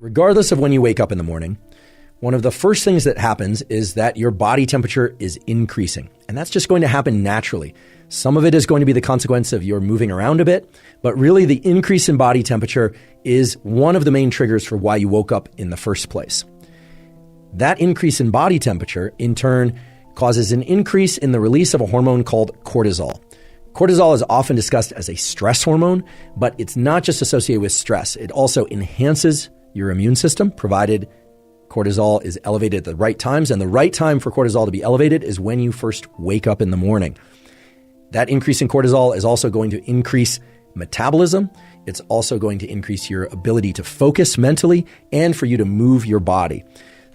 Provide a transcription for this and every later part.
Regardless of when you wake up in the morning, one of the first things that happens is that your body temperature is increasing. And that's just going to happen naturally. Some of it is going to be the consequence of your moving around a bit, but really the increase in body temperature is one of the main triggers for why you woke up in the first place. That increase in body temperature, in turn, causes an increase in the release of a hormone called cortisol. Cortisol is often discussed as a stress hormone, but it's not just associated with stress. It also enhances your immune system, provided cortisol is elevated at the right times. And the right time for cortisol to be elevated is when you first wake up in the morning. That increase in cortisol is also going to increase metabolism. It's also going to increase your ability to focus mentally and for you to move your body.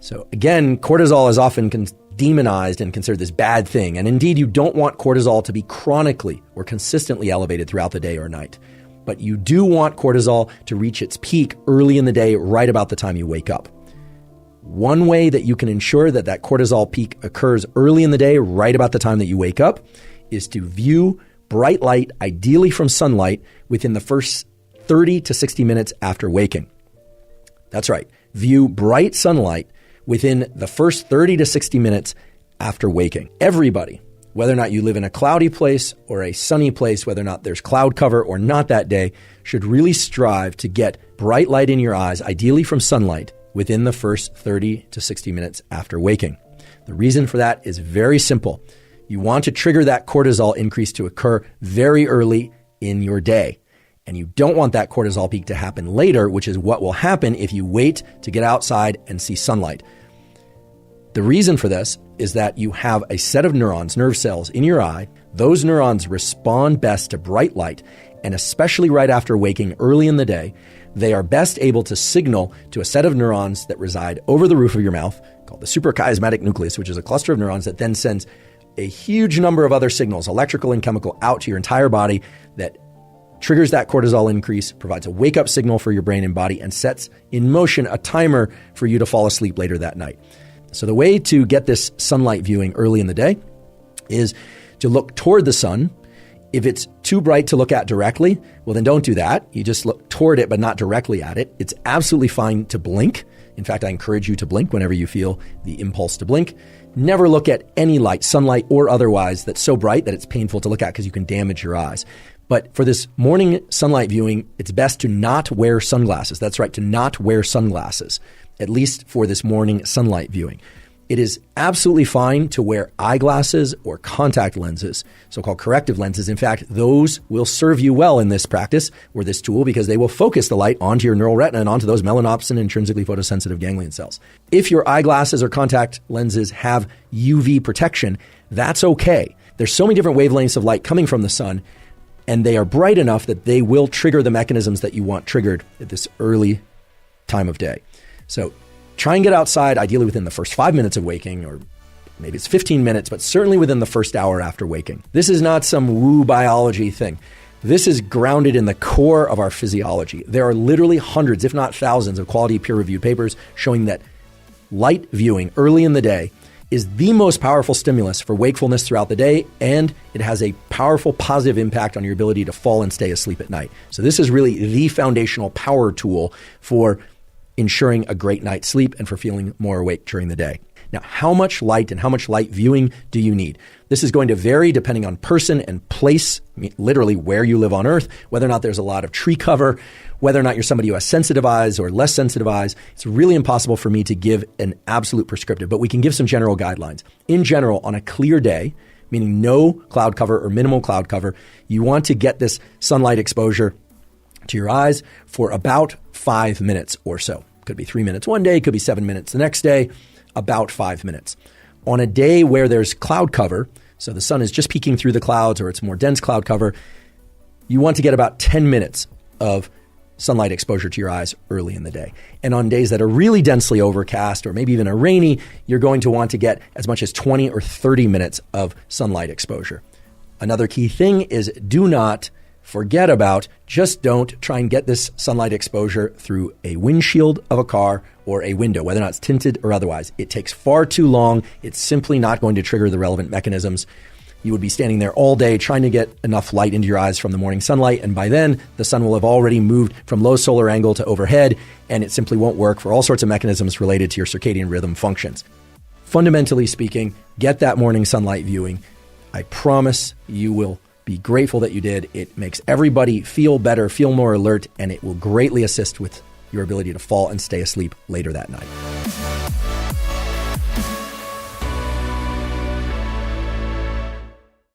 So again, cortisol is often demonized and considered this bad thing. And indeed, you don't want cortisol to be chronically or consistently elevated throughout the day or night. But you do want cortisol to reach its peak early in the day, right about the time you wake up. One way that you can ensure that that cortisol peak occurs early in the day, right about the time that you wake up, is to view bright light, ideally from sunlight, within the first 30 to 60 minutes after waking. That's right. View bright sunlight within the first 30 to 60 minutes after waking. Everybody, whether or not you live in a cloudy place or a sunny place, whether or not there's cloud cover or not that day, should really strive to get bright light in your eyes, ideally from sunlight, within the first 30 to 60 minutes after waking. The reason for that is very simple. You want to trigger that cortisol increase to occur very early in your day. And you don't want that cortisol peak to happen later, which is what will happen if you wait to get outside and see sunlight. The reason for this is that you have a set of neurons, nerve cells in your eye. Those neurons respond best to bright light, and especially right after waking early in the day, they are best able to signal to a set of neurons that reside over the roof of your mouth, called the suprachiasmatic nucleus, which is a cluster of neurons that then sends a huge number of other signals, electrical and chemical, out to your entire body that triggers that cortisol increase, provides a wake-up signal for your brain and body, and sets in motion a timer for you to fall asleep later that night. So the way to get this sunlight viewing early in the day is to look toward the sun. If it's too bright to look at directly, well, then don't do that. You just look toward it, but not directly at it. It's absolutely fine to blink. In fact, I encourage you to blink whenever you feel the impulse to blink. Never look at any light, sunlight or otherwise, that's so bright that it's painful to look at because you can damage your eyes. But for this morning sunlight viewing, it's best to not wear sunglasses. That's right, to not wear sunglasses, at least for this morning sunlight viewing. It is absolutely fine to wear eyeglasses or contact lenses, so-called corrective lenses. In fact, those will serve you well in this practice or this tool because they will focus the light onto your neural retina and onto those melanopsin intrinsically photosensitive ganglion cells. If your eyeglasses or contact lenses have UV protection, that's okay. There's so many different wavelengths of light coming from the sun, and they are bright enough that they will trigger the mechanisms that you want triggered at this early time of day. So try and get outside, ideally within the first 5 minutes of waking, or maybe it's 15 minutes, but certainly within the first hour after waking. This is not some woo biology thing. This is grounded in the core of our physiology. There are literally hundreds, if not thousands, of quality peer-reviewed papers showing that light viewing early in the day is the most powerful stimulus for wakefulness throughout the day, and it has a powerful positive impact on your ability to fall and stay asleep at night. So this is really the foundational power tool for ensuring a great night's sleep and for feeling more awake during the day. Now, how much light and how much light viewing do you need? This is going to vary depending on person and place, literally where you live on Earth, whether or not there's a lot of tree cover, whether or not you're somebody who has sensitive eyes or less sensitive eyes. It's really impossible for me to give an absolute prescriptive, but we can give some general guidelines. In general, on a clear day, meaning no cloud cover or minimal cloud cover, you want to get this sunlight exposure to your eyes for about 5 minutes or so. Could be 3 minutes one day, could be 7 minutes the next day, about 5 minutes. On a day where there's cloud cover, so the sun is just peeking through the clouds or it's more dense cloud cover, you want to get about 10 minutes of sunlight exposure to your eyes early in the day. And on days that are really densely overcast or maybe even a rainy, you're going to want to get as much as 20 or 30 minutes of sunlight exposure. Another key thing is do not forget about, just don't try and get this sunlight exposure through a windshield of a car or a window, whether or not it's tinted or otherwise. It takes far too long. It's simply not going to trigger the relevant mechanisms. you would be standing there all day trying to get enough light into your eyes from the morning sunlight. And by then, the sun will have already moved from low solar angle to overhead, and it simply won't work for all sorts of mechanisms related to your circadian rhythm functions. Fundamentally speaking, get that morning sunlight viewing. I promise you will be grateful that you did. It makes everybody feel better, feel more alert, and it will greatly assist with your ability to fall and stay asleep later that night.